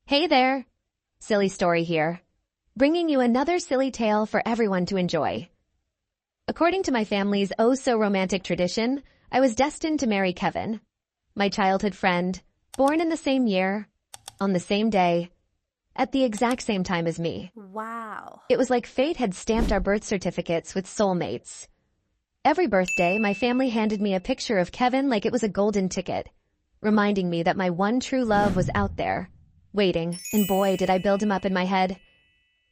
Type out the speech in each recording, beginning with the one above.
Hey there! Silly Story here, bringing you another silly tale for everyone to enjoy. According to my family's oh-so-romantic tradition, I was destined to marry Kevin, my childhood friend, born in the same year, on the same day, at the exact same time as me. Wow. It was like fate had stamped our birth certificates with soulmates. Every birthday, my family handed me a picture of Kevin like it was a golden ticket, reminding me that my one true love was out there, waiting, and boy, did I build him up in my head.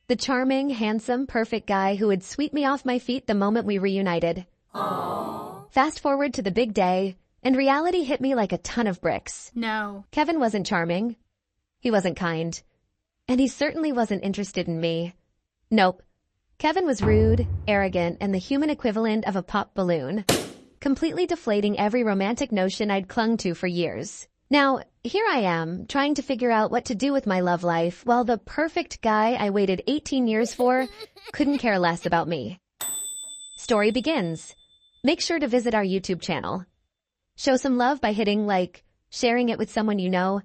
The charming, handsome, perfect guy who would sweep me off my feet the moment we reunited. Aww. Fast forward to the big day, and reality hit me like a ton of bricks. No. Kevin wasn't charming. He wasn't kind. And he certainly wasn't interested in me. Nope. Kevin was rude, arrogant, and the human equivalent of a pop balloon, completely deflating every romantic notion I'd clung to for years. Now, here I am, trying to figure out what to do with my love life, while the perfect guy I waited 18 years for couldn't care less about me. Story begins. Make sure to visit our YouTube channel. Show some love by hitting like, sharing it with someone you know,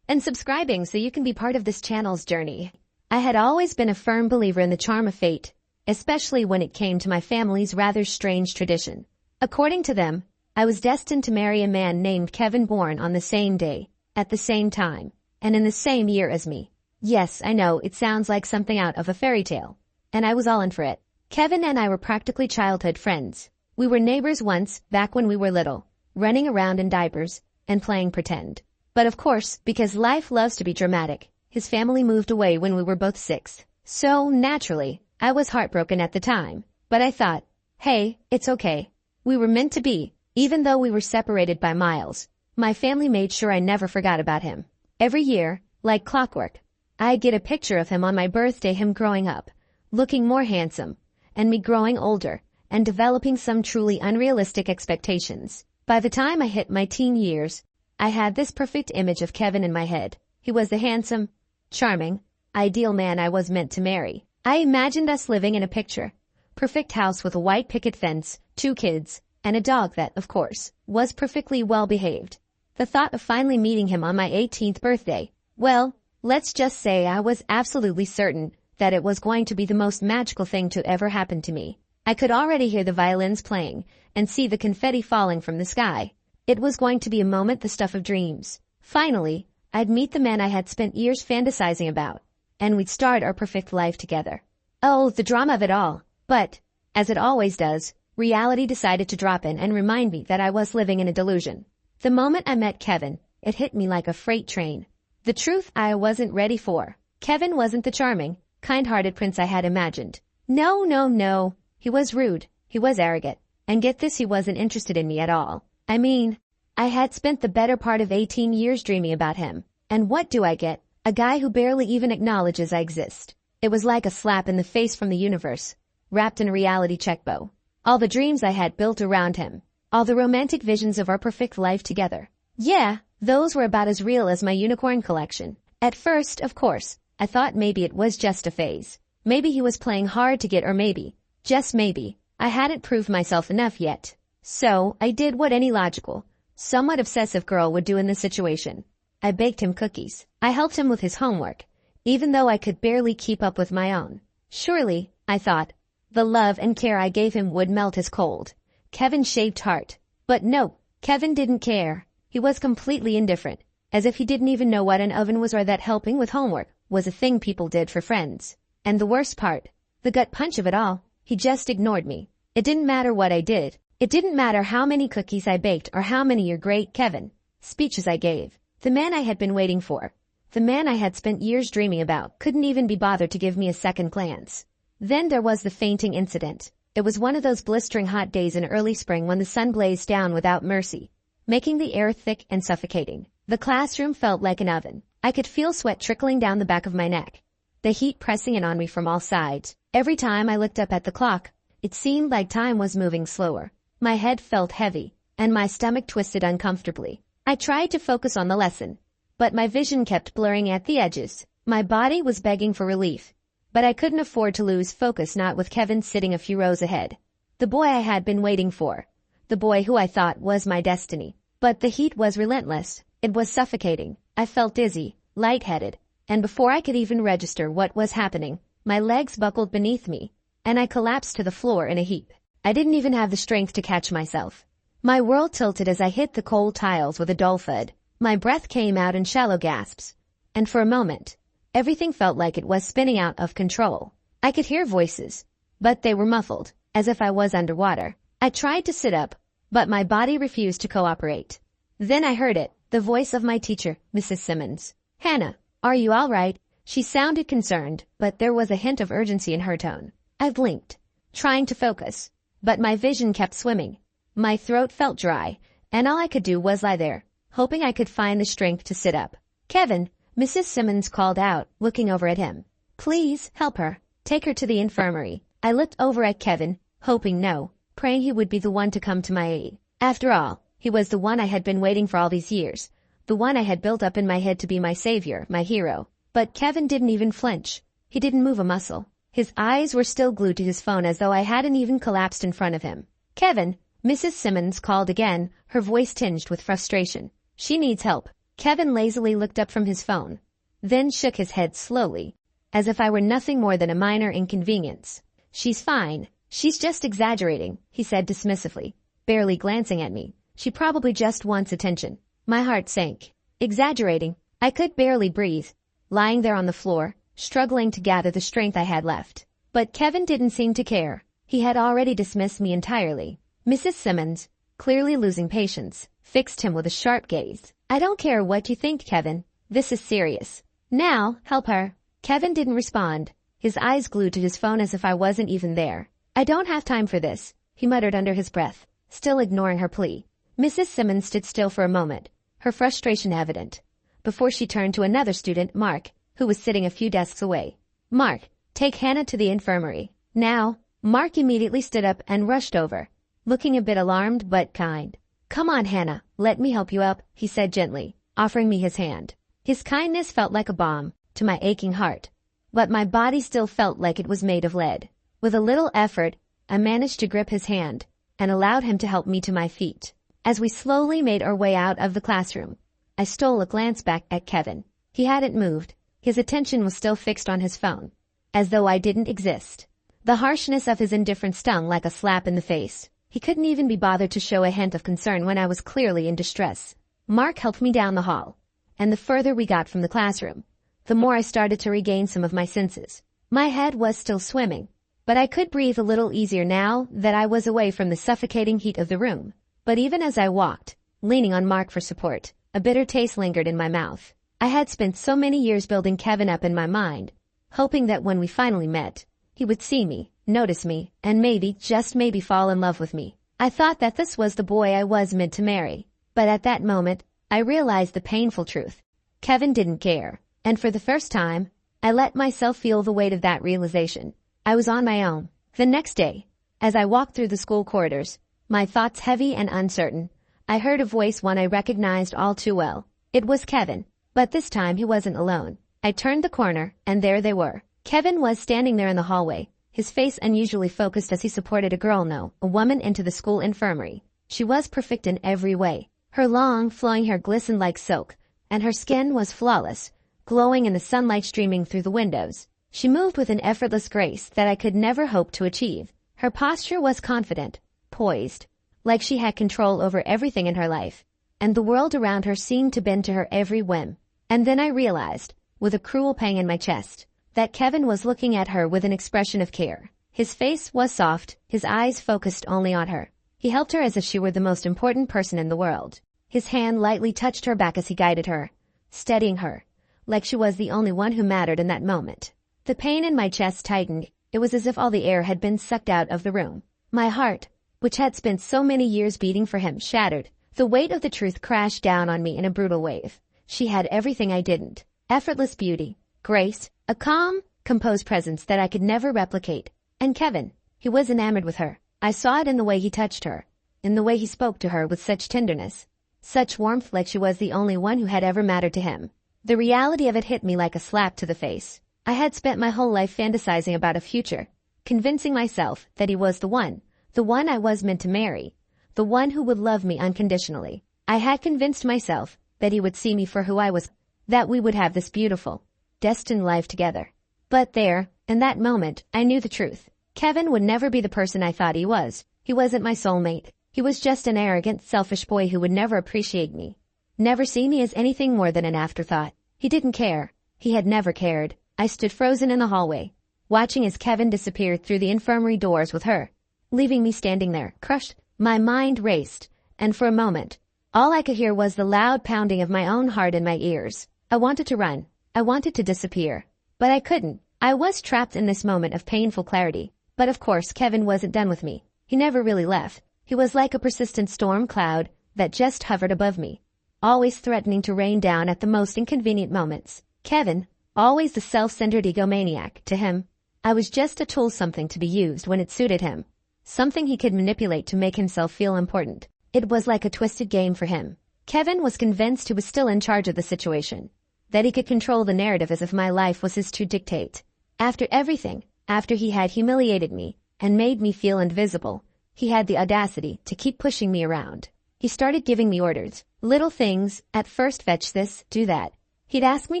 and subscribing so you can be part of this channel's journey. I had always been a firm believer in the charm of fate, especially when it came to my family's rather strange tradition. According to them, I was destined to marry a man named Kevin, born on the same day, at the same time, and in the same year as me. Yes, I know, it sounds like something out of a fairy tale, and I was all in for it. Kevin and I were practically childhood friends. We were neighbors once, back when we were little, running around in diapers and playing pretend. But of course, because life loves to be dramatic, his family moved away when we were both 6. So, naturally, I was heartbroken at the time. But I thought, hey, it's okay. We were meant to be, even though we were separated by miles. My family made sure I never forgot about him. Every year, like clockwork, I'd get a picture of him on my birthday, him growing up, looking more handsome, and me growing older, and developing some truly unrealistic expectations. By the time I hit my teen years, I had this perfect image of Kevin in my head. He was the handsome, charming, ideal man I was meant to marry. I imagined us living in a picture perfect house with a white picket fence, 2 kids, and a dog that, of course, was perfectly well behaved. The thought of finally meeting him on my 18th birthday, well, let's just say I was absolutely certain that it was going to be the most magical thing to ever happen to me. I could already hear the violins playing and see the confetti falling from the sky. It was going to be a moment the stuff of dreams. Finally, I'd meet the man I had spent years fantasizing about, and we'd start our perfect life together. Oh, the drama of it all. But, as it always does, reality decided to drop in and remind me that I was living in a delusion. The moment I met Kevin, it hit me like a freight train. The truth I wasn't ready for. Kevin wasn't the charming, kind-hearted prince I had imagined. No. He was rude, he was arrogant, and get this, he wasn't interested in me at all. I mean, I had spent the better part of 18 years dreaming about him. And what do I get? A guy who barely even acknowledges I exist. It was like a slap in the face from the universe, wrapped in a reality check bow. All the dreams I had built around him. All the romantic visions of our perfect life together. Yeah, those were about as real as my unicorn collection. At first, of course, I thought maybe it was just a phase. Maybe he was playing hard to get, or maybe, just maybe, I hadn't proved myself enough yet. So, I did what any logical, somewhat obsessive girl would do in this situation. I baked him cookies. I helped him with his homework, even though I could barely keep up with my own. Surely, I thought, the love and care I gave him would melt his cold, Kevin-shaped heart. But no, Kevin didn't care. He was completely indifferent, as if he didn't even know what an oven was or that helping with homework was a thing people did for friends. And the worst part, the gut punch of it all, he just ignored me. It didn't matter what I did. It didn't matter how many cookies I baked or how many "You're great, Kevin" speeches I gave. The man I had been waiting for, the man I had spent years dreaming about, couldn't even be bothered to give me a second glance. Then there was the fainting incident. It was one of those blistering hot days in early spring when the sun blazed down without mercy, making the air thick and suffocating. The classroom felt like an oven. I could feel sweat trickling down the back of my neck, the heat pressing in on me from all sides. Every time I looked up at the clock, it seemed like time was moving slower. My head felt heavy, and my stomach twisted uncomfortably. I tried to focus on the lesson, but my vision kept blurring at the edges. My body was begging for relief, but I couldn't afford to lose focus, not with Kevin sitting a few rows ahead. The boy I had been waiting for. The boy who I thought was my destiny. But the heat was relentless. It was suffocating. I felt dizzy, lightheaded, and before I could even register what was happening, my legs buckled beneath me, and I collapsed to the floor in a heap. I didn't even have the strength to catch myself. My world tilted as I hit the cold tiles with a dull thud. My breath came out in shallow gasps, and for a moment, everything felt like it was spinning out of control. I could hear voices, but they were muffled, as if I was underwater. I tried to sit up, but my body refused to cooperate. Then I heard it, the voice of my teacher, Mrs. Simmons. "Hannah, are you all right?" She sounded concerned, but there was a hint of urgency in her tone. I blinked, trying to focus, but my vision kept swimming. My throat felt dry, and all I could do was lie there, hoping I could find the strength to sit up. "Kevin," Mrs. Simmons called out, looking over at him. "Please, help her. Take her to the infirmary." I looked over at Kevin, hoping no, praying he would be the one to come to my aid. After all, he was the one I had been waiting for all these years, the one I had built up in my head to be my savior, my hero. But Kevin didn't even flinch. He didn't move a muscle. His eyes were still glued to his phone as though I hadn't even collapsed in front of him. "Kevin," Mrs. Simmons called again, her voice tinged with frustration. "She needs help." Kevin lazily looked up from his phone, then shook his head slowly, as if I were nothing more than a minor inconvenience. "She's fine. She's just exaggerating," he said dismissively, barely glancing at me. "She probably just wants attention." My heart sank. Exaggerating? I could barely breathe, lying there on the floor, struggling to gather the strength I had left. But Kevin didn't seem to care. He had already dismissed me entirely. Mrs. Simmons, clearly losing patience, fixed him with a sharp gaze. "I don't care what you think, Kevin. This is serious. Now, help her." Kevin didn't respond, his eyes glued to his phone as if I wasn't even there. "I don't have time for this," he muttered under his breath, still ignoring her plea. Mrs. Simmons stood still for a moment, her frustration evident, before she turned to another student, Mark, who was sitting a few desks away. "Mark, take Hannah to the infirmary. Now." Mark immediately stood up and rushed over, looking a bit alarmed but kind. "Come on, Hannah, let me help you up," he said gently, offering me his hand. His kindness felt like a balm to my aching heart, but my body still felt like it was made of lead. With a little effort, I managed to grip his hand and allowed him to help me to my feet. As we slowly made our way out of the classroom, I stole a glance back at Kevin. He hadn't moved. His attention was still fixed on his phone, as though I didn't exist. The harshness of his indifference stung like a slap in the face. He couldn't even be bothered to show a hint of concern when I was clearly in distress. Mark helped me down the hall, and the further we got from the classroom, the more I started to regain some of my senses. My head was still swimming, but I could breathe a little easier now that I was away from the suffocating heat of the room. But even as I walked, leaning on Mark for support, a bitter taste lingered in my mouth. I had spent so many years building Kevin up in my mind, hoping that when we finally met, he would see me, notice me, and maybe, just maybe fall in love with me. I thought that this was the boy I was meant to marry. But at that moment, I realized the painful truth. Kevin didn't care. And for the first time, I let myself feel the weight of that realization. I was on my own. The next day, as I walked through the school corridors, my thoughts heavy and uncertain, I heard a voice, one I recognized all too well. It was Kevin. But this time he wasn't alone. I turned the corner, and there they were. Kevin was standing there in the hallway, his face unusually focused as he supported a girl, no, a woman, into the school infirmary. She was perfect in every way. Her long, flowing hair glistened like silk, and her skin was flawless, glowing in the sunlight streaming through the windows. She moved with an effortless grace that I could never hope to achieve. Her posture was confident, poised, like she had control over everything in her life, and the world around her seemed to bend to her every whim. And then I realized, with a cruel pang in my chest, that Kevin was looking at her with an expression of care. His face was soft, his eyes focused only on her. He helped her as if she were the most important person in the world. His hand lightly touched her back as he guided her, steadying her, like she was the only one who mattered in that moment. The pain in my chest tightened. It was as if all the air had been sucked out of the room. My heart, which had spent so many years beating for him, shattered. The weight of the truth crashed down on me in a brutal wave. She had everything I didn't. Effortless beauty, grace, a calm, composed presence that I could never replicate. And Kevin, he was enamored with her. I saw it in the way he touched her, in the way he spoke to her with such tenderness, such warmth, like she was the only one who had ever mattered to him. The reality of it hit me like a slap to the face. I had spent my whole life fantasizing about a future, convincing myself that he was the one I was meant to marry, the one who would love me unconditionally. I had convinced myself that he would see me for who I was, that we would have this beautiful, destined life together. But there, in that moment, I knew the truth. Kevin would never be the person I thought he was. He wasn't my soulmate. He was just an arrogant, selfish boy who would never appreciate me. Never see me as anything more than an afterthought. He didn't care. He had never cared. I stood frozen in the hallway, watching as Kevin disappeared through the infirmary doors with her, leaving me standing there, crushed. My mind raced, and for a moment, all I could hear was the loud pounding of my own heart in my ears. I wanted to run. I wanted to disappear. But I couldn't. I was trapped in this moment of painful clarity. But of course, Kevin wasn't done with me. He never really left. He was like a persistent storm cloud that just hovered above me, always threatening to rain down at the most inconvenient moments. Kevin, always the self-centered egomaniac, to him, I was just a tool, something to be used when it suited him, something he could manipulate to make himself feel important. It was like a twisted game for him. Kevin was convinced he was still in charge of the situation, that he could control the narrative as if my life was his to dictate. After everything, after he had humiliated me and made me feel invisible, he had the audacity to keep pushing me around. He started giving me orders, little things, at first fetch this, do that. He'd ask me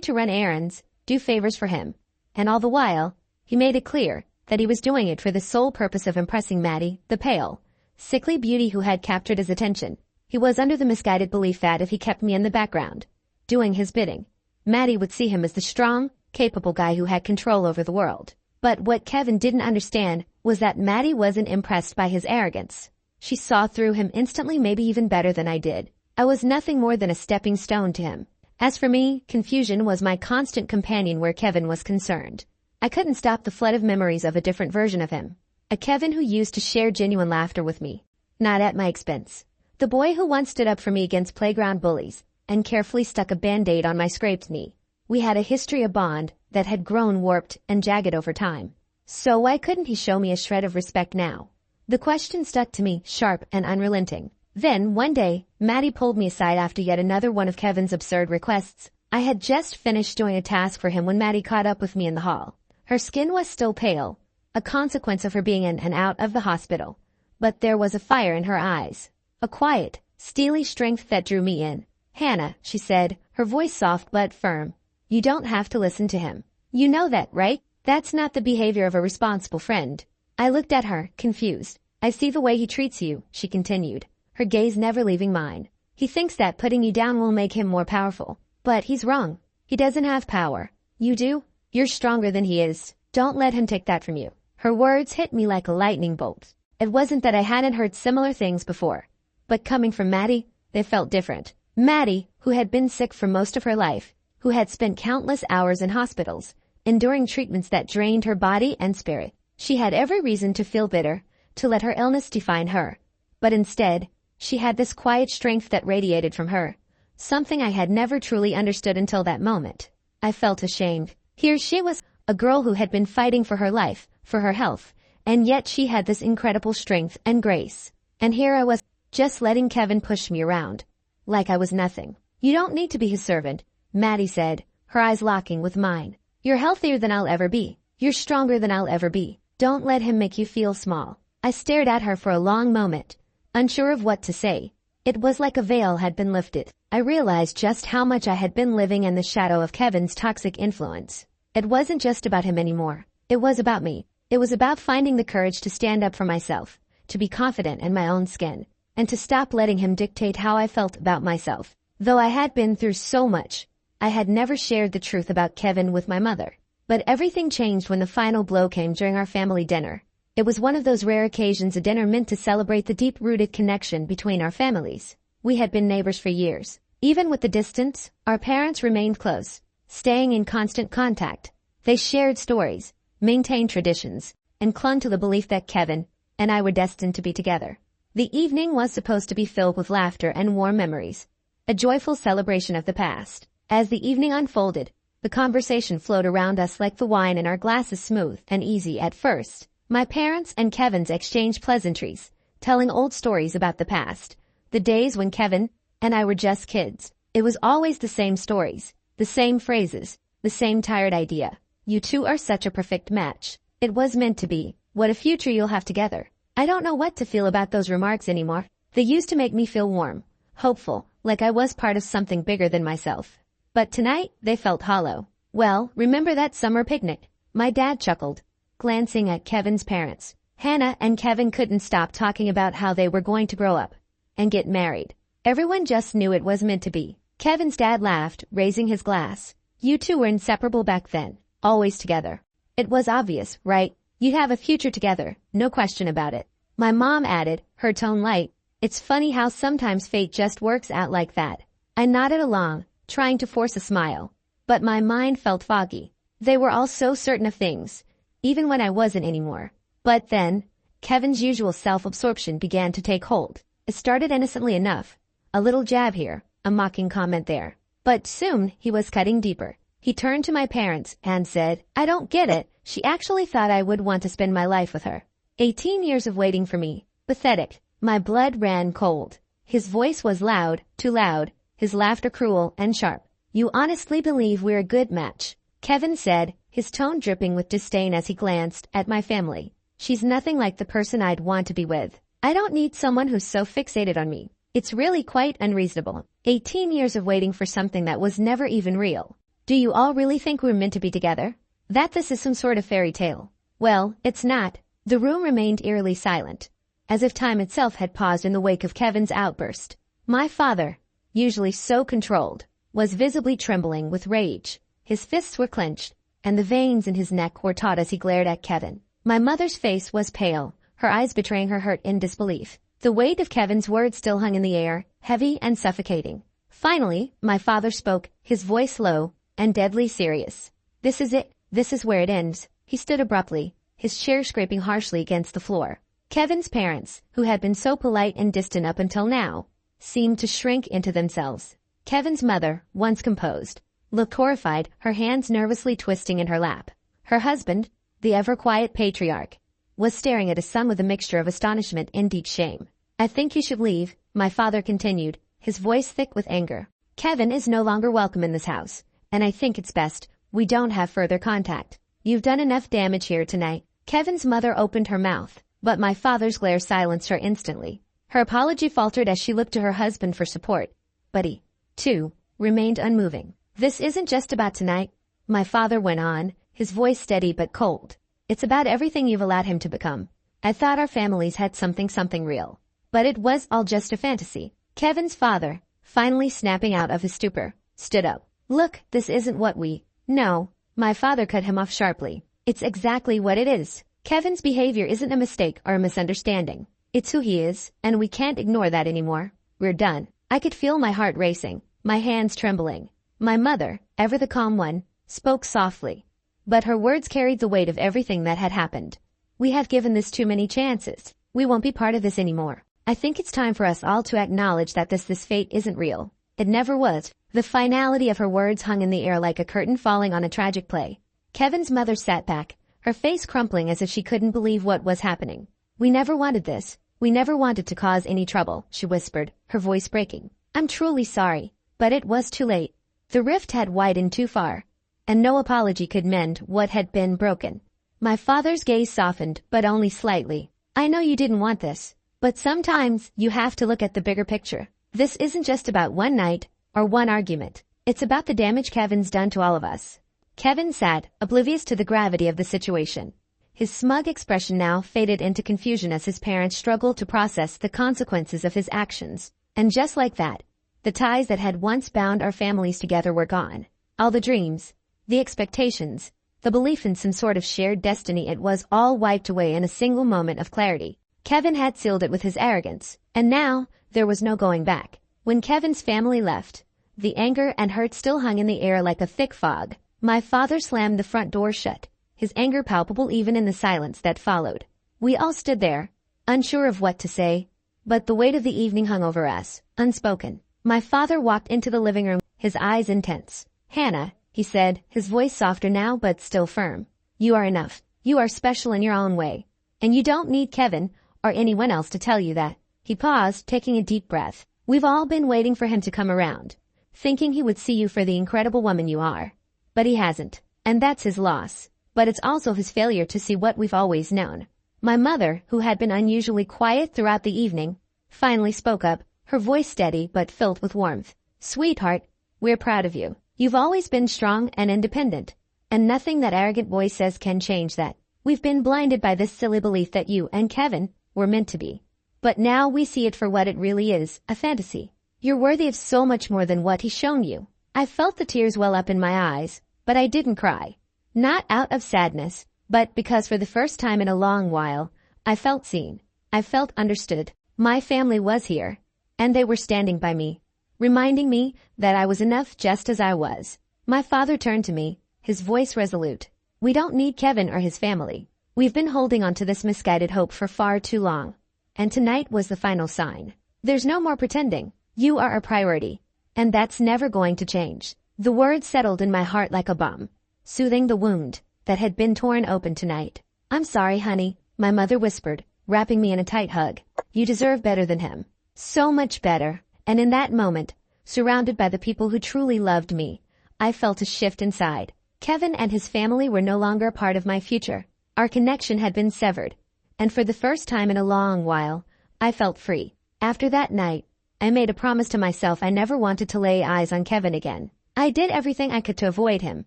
to run errands, do favors for him, and all the while, he made it clear that he was doing it for the sole purpose of impressing Mattie, the pale, sickly beauty who had captured his attention. He was under the misguided belief that if he kept me in the background, doing his bidding, Mattie would see him as the strong, capable guy who had control over the world. But what Kevin didn't understand was that Mattie wasn't impressed by his arrogance. She saw through him instantly, maybe even better than I did. I was nothing more than a stepping stone to him. As for me, confusion was my constant companion where Kevin was concerned. I couldn't stop the flood of memories of a different version of him. A Kevin who used to share genuine laughter with me, not at my expense. The boy who once stood up for me against playground bullies and carefully stuck a band-aid on my scraped knee. We had a history, a bond that had grown warped and jagged over time. So why couldn't he show me a shred of respect now? The question stuck to me, sharp and unrelenting. Then, one day, Mattie pulled me aside after yet another one of Kevin's absurd requests. I had just finished doing a task for him when Mattie caught up with me in the hall. Her skin was still pale, a consequence of her being in and out of the hospital. But there was a fire in her eyes, a quiet, steely strength that drew me in. "Hannah," she said, her voice soft but firm. "You don't have to listen to him. You know that, right? That's not the behavior of a responsible friend." I looked at her, confused. "I see the way he treats you," she continued, her gaze never leaving mine. "He thinks that putting you down will make him more powerful. But he's wrong. He doesn't have power. You do. You're stronger than he is. Don't let him take that from you." Her words hit me like a lightning bolt. It wasn't that I hadn't heard similar things before, but coming from Mattie, they felt different. Mattie, who had been sick for most of her life, who had spent countless hours in hospitals, enduring treatments that drained her body and spirit. She had every reason to feel bitter, to let her illness define her. But instead, she had this quiet strength that radiated from her, something I had never truly understood until that moment. I felt ashamed. Here she was, a girl who had been fighting for her life, for her health, and yet she had this incredible strength and grace. And here I was, just letting Kevin push me around, like I was nothing. "You don't need to be his servant," Mattie said, her eyes locking with mine. "You're healthier than I'll ever be. You're stronger than I'll ever be. Don't let him make you feel small." I stared at her for a long moment, unsure of what to say. It was like a veil had been lifted. I realized just how much I had been living in the shadow of Kevin's toxic influence. It wasn't just about him anymore. It was about me. It was about finding the courage to stand up for myself, to be confident in my own skin, and to stop letting him dictate how I felt about myself. Though I had been through so much, I had never shared the truth about Kevin with my mother. But everything changed when the final blow came during our family dinner. It was one of those rare occasions, a dinner meant to celebrate the deep-rooted connection between our families. We had been neighbors for years. Even with the distance, our parents remained close, staying in constant contact. They shared stories, maintained traditions, and clung to the belief that Kevin and I were destined to be together. The evening was supposed to be filled with laughter and warm memories, a joyful celebration of the past. As the evening unfolded, the conversation flowed around us like the wine in our glasses, smooth and easy at first. My parents and Kevin's exchanged pleasantries, telling old stories about the past, the days when Kevin and I were just kids. It was always the same stories, the same phrases, the same tired idea. "You two are such a perfect match. It was meant to be. What a future you'll have together." I don't know what to feel about those remarks anymore. They used to make me feel warm, hopeful, like I was part of something bigger than myself. But tonight, they felt hollow. Well, remember that summer picnic? My dad chuckled, glancing at Kevin's parents. Hannah and Kevin couldn't stop talking about how they were going to grow up and get married. Everyone just knew it was meant to be. Kevin's dad laughed, raising his glass. You two were inseparable back then, always together. It was obvious, right? You'd have a future together, no question about it. My mom added, her tone light. It's funny how sometimes fate just works out like that. I nodded along, trying to force a smile. But my mind felt foggy. They were all so certain of things, even when I wasn't anymore. But then, Kevin's usual self-absorption began to take hold. It started innocently enough. A little jab here, a mocking comment there. But soon, he was cutting deeper. He turned to my parents and said, I don't get it. She actually thought I would want to spend my life with her. 18 years of waiting for me. Pathetic. My blood ran cold. His voice was loud, too loud. His laughter cruel and sharp. You honestly believe we're a good match? Kevin said, his tone dripping with disdain as he glanced at my family. She's nothing like the person I'd want to be with. I don't need someone who's so fixated on me. It's really quite unreasonable. 18 years of waiting for something that was never even real. Do you all really think we're meant to be together? That this is some sort of fairy tale? Well, it's not. The room remained eerily silent, as if time itself had paused in the wake of Kevin's outburst. My father, usually so controlled, was visibly trembling with rage. His fists were clenched, and the veins in his neck were taut as he glared at Kevin. My mother's face was pale, her eyes betraying her hurt in disbelief. The weight of Kevin's words still hung in the air, heavy and suffocating. Finally, my father spoke, his voice low and deadly serious. This is it. This is where it ends. He stood abruptly, his chair scraping harshly against the floor. Kevin's parents, who had been so polite and distant up until now, seemed to shrink into themselves. Kevin's mother, once composed, looked horrified, her hands nervously twisting in her lap. Her husband, the ever-quiet patriarch, was staring at his son with a mixture of astonishment and deep shame. I think you should leave, my father continued, his voice thick with anger. Kevin is no longer welcome in this house, and I think it's best we don't have further contact. You've done enough damage here tonight. Kevin's mother opened her mouth, but my father's glare silenced her instantly. Her apology faltered as she looked to her husband for support, but he, too, remained unmoving. This isn't just about tonight, my father went on, his voice steady but cold. It's about everything you've allowed him to become. I thought our families had something real. But it was all just a fantasy. Kevin's father, finally snapping out of his stupor, stood up. Look, this isn't what we... No, my father cut him off sharply. It's exactly what it is. Kevin's behavior isn't a mistake or a misunderstanding. It's who he is, and we can't ignore that anymore. We're done. I could feel my heart racing, my hands trembling. My mother, ever the calm one, spoke softly. But her words carried the weight of everything that had happened. We have given this too many chances. We won't be part of this anymore. I think it's time for us all to acknowledge that this fate isn't real. It never was. The finality of her words hung in the air like a curtain falling on a tragic play. Kevin's mother sat back, her face crumpling as if she couldn't believe what was happening. We never wanted this. We never wanted to cause any trouble, she whispered, her voice breaking. I'm truly sorry, but it was too late. The rift had widened too far, and no apology could mend what had been broken. My father's gaze softened, but only slightly. I know you didn't want this, but sometimes you have to look at the bigger picture. This isn't just about one night or one argument. It's about the damage Kevin's done to all of us. Kevin sat, oblivious to the gravity of the situation. His smug expression now faded into confusion as his parents struggled to process the consequences of his actions. And just like that, the ties that had once bound our families together were gone. All the dreams, the expectations, the belief in some sort of shared destiny, it was all wiped away in a single moment of clarity. Kevin had sealed it with his arrogance, and now there was no going back. When Kevin's family left, the anger and hurt still hung in the air like a thick fog. My father slammed the front door shut, his anger palpable even in the silence that followed. We all stood there, unsure of what to say, but the weight of the evening hung over us, unspoken. My father walked into the living room, his eyes intense. Hannah, he said, his voice softer now but still firm. You are enough. You are special in your own way. And you don't need Kevin or anyone else to tell you that. He paused, taking a deep breath. We've all been waiting for him to come around, thinking he would see you for the incredible woman you are. But he hasn't, and that's his loss. But it's also his failure to see what we've always known. My mother, who had been unusually quiet throughout the evening, finally spoke up, her voice steady but filled with warmth. Sweetheart, we're proud of you. You've always been strong and independent, and nothing that arrogant boy says can change that. We've been blinded by this silly belief that you and Kevin were meant to be. But now we see it for what it really is, a fantasy. You're worthy of so much more than what he's shown you. I felt the tears well up in my eyes, but I didn't cry. Not out of sadness, but because for the first time in a long while, I felt seen. I felt understood. My family was here, and they were standing by me, reminding me that I was enough just as I was. My father turned to me, his voice resolute. We don't need Kevin or his family. We've been holding on to this misguided hope for far too long. And tonight was the final sign. There's no more pretending. You are a priority. And that's never going to change. The words settled in my heart like a bomb, soothing the wound that had been torn open tonight. I'm sorry, honey, my mother whispered, wrapping me in a tight hug. You deserve better than him. So much better. And in that moment, surrounded by the people who truly loved me, I felt a shift inside. Kevin and his family were no longer a part of my future. Our connection had been severed. And for the first time in a long while, I felt free. After that night, I made a promise to myself I never wanted to lay eyes on Kevin again. I did everything I could to avoid him,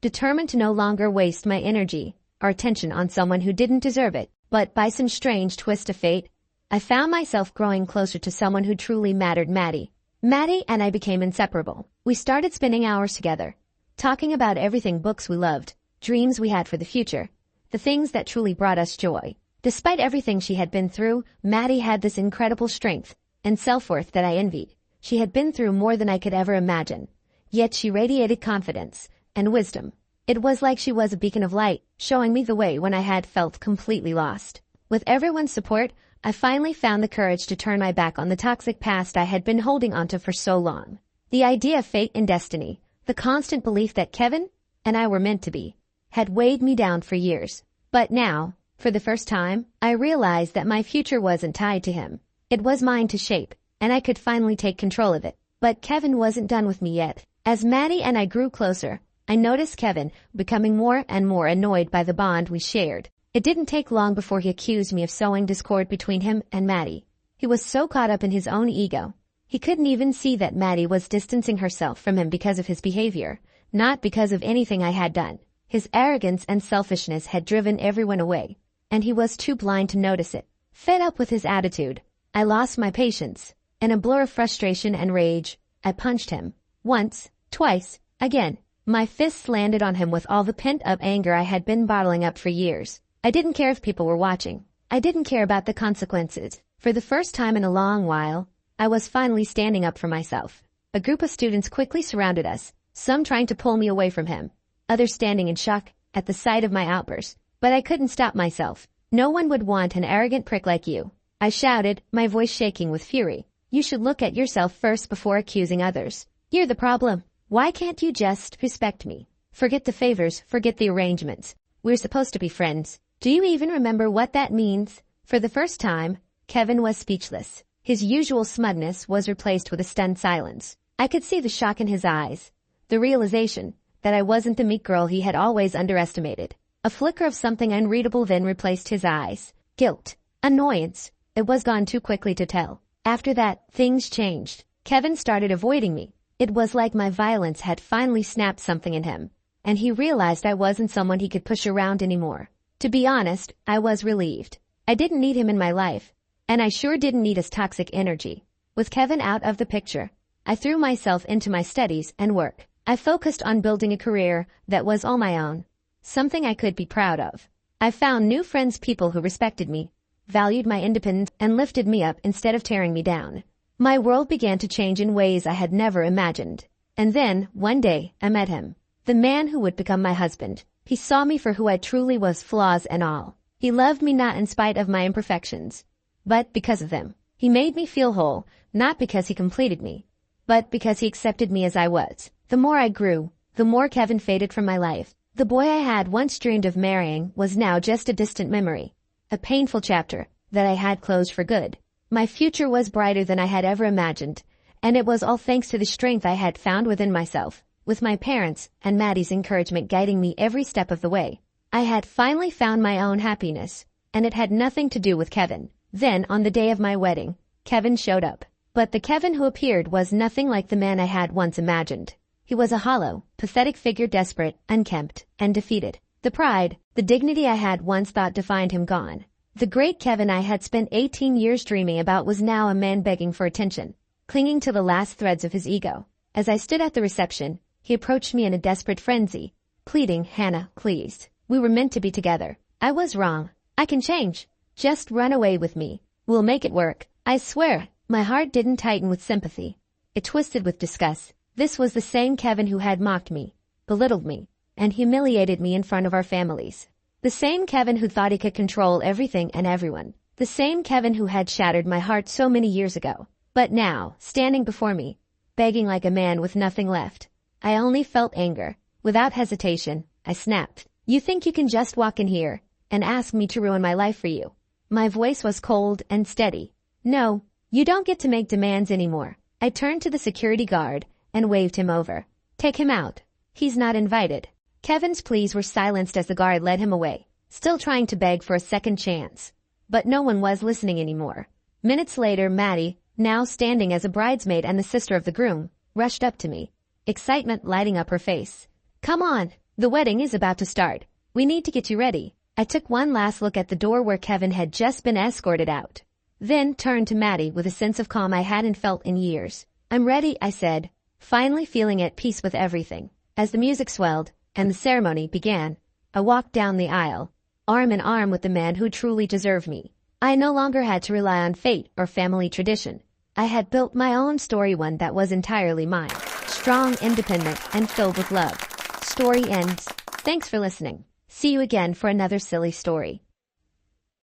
determined to no longer waste my energy or attention on someone who didn't deserve it. But by some strange twist of fate, I found myself growing closer to someone who truly mattered, Mattie. Mattie and I became inseparable. We started spending hours together, talking about everything, books we loved, dreams we had for the future, the things that truly brought us joy. Despite everything she had been through, Mattie had this incredible strength and self-worth that I envied. She had been through more than I could ever imagine, yet she radiated confidence and wisdom. It was like she was a beacon of light, showing me the way when I had felt completely lost. With everyone's support, I finally found the courage to turn my back on the toxic past I had been holding onto for so long. The idea of fate and destiny, the constant belief that Kevin and I were meant to be, had weighed me down for years. But now, for the first time, I realized that my future wasn't tied to him. It was mine to shape, and I could finally take control of it. But Kevin wasn't done with me yet. As Mattie and I grew closer, I noticed Kevin becoming more and more annoyed by the bond we shared. It didn't take long before he accused me of sowing discord between him and Mattie. He was so caught up in his own ego. He couldn't even see that Mattie was distancing herself from him because of his behavior, not because of anything I had done. His arrogance and selfishness had driven everyone away, and he was too blind to notice it. Fed up with his attitude, I lost my patience. In a blur of frustration and rage, I punched him. Once, twice, again. My fists landed on him with all the pent-up anger I had been bottling up for years. I didn't care if people were watching. I didn't care about the consequences. For the first time in a long while, I was finally standing up for myself. A group of students quickly surrounded us, some trying to pull me away from him, others standing in shock at the sight of my outburst. But I couldn't stop myself. No one would want an arrogant prick like you, I shouted, my voice shaking with fury. You should look at yourself first before accusing others. You're the problem. Why can't you just respect me? Forget the favors, forget the arrangements. We're supposed to be friends. Do you even remember what that means? For the first time, Kevin was speechless. His usual smugness was replaced with a stunned silence. I could see the shock in his eyes, the realization that I wasn't the meek girl he had always underestimated. A flicker of something unreadable then replaced his eyes. Guilt. Annoyance. It was gone too quickly to tell. After that, things changed. Kevin started avoiding me. It was like my violence had finally snapped something in him, and he realized I wasn't someone he could push around anymore. To be honest, I was relieved. I didn't need him in my life, and I sure didn't need his toxic energy. With Kevin out of the picture, I threw myself into my studies and work. I focused on building a career that was all my own, something I could be proud of. I found new friends, people who respected me, valued my independence, and lifted me up instead of tearing me down. My world began to change in ways I had never imagined. And then, one day, I met him. The man who would become my husband. He saw me for who I truly was, flaws and all. He loved me not in spite of my imperfections, but because of them. He made me feel whole, not because he completed me, but because he accepted me as I was. The more I grew, the more Kevin faded from my life. The boy I had once dreamed of marrying was now just a distant memory, a painful chapter that I had closed for good. My future was brighter than I had ever imagined, and it was all thanks to the strength I had found within myself, with my parents and Mattie's encouragement guiding me every step of the way. I had finally found my own happiness, and it had nothing to do with Kevin. Then, on the day of my wedding, Kevin showed up. But the Kevin who appeared was nothing like the man I had once imagined. He was a hollow, pathetic figure, desperate, unkempt, and defeated. The pride, the dignity I had once thought defined him gone. The great Kevin I had spent 18 years dreaming about was now a man begging for attention, clinging to the last threads of his ego. As I stood at the reception, he approached me in a desperate frenzy, pleading, "Hannah, please. We were meant to be together. I was wrong. I can change. Just run away with me. We'll make it work. I swear." My heart didn't tighten with sympathy. It twisted with disgust. This was the same Kevin who had mocked me, belittled me, and humiliated me in front of our families. The same Kevin who thought he could control everything and everyone. The same Kevin who had shattered my heart so many years ago. But now, standing before me, begging like a man with nothing left, I only felt anger. Without hesitation, I snapped. "You think you can just walk in here and ask me to ruin my life for you?" My voice was cold and steady. "No, you don't get to make demands anymore." I turned to the security guard and waved him over. "Take him out. He's not invited." Kevin's pleas were silenced as the guard led him away, still trying to beg for a second chance. But no one was listening anymore. Minutes later, Mattie, now standing as a bridesmaid and the sister of the groom, rushed up to me, excitement lighting up her face. "Come on, the wedding is about to start. We need to get you ready." I took one last look at the door where Kevin had just been escorted out, then turned to Mattie with a sense of calm I hadn't felt in years. "I'm ready," I said, finally feeling at peace with everything. As the music swelled and the ceremony began, I walked down the aisle, arm in arm with the man who truly deserved me. I no longer had to rely on fate or family tradition. I had built my own story, one that was entirely mine. Strong, independent, and filled with love. Story ends. Thanks for listening. See you again for another silly story.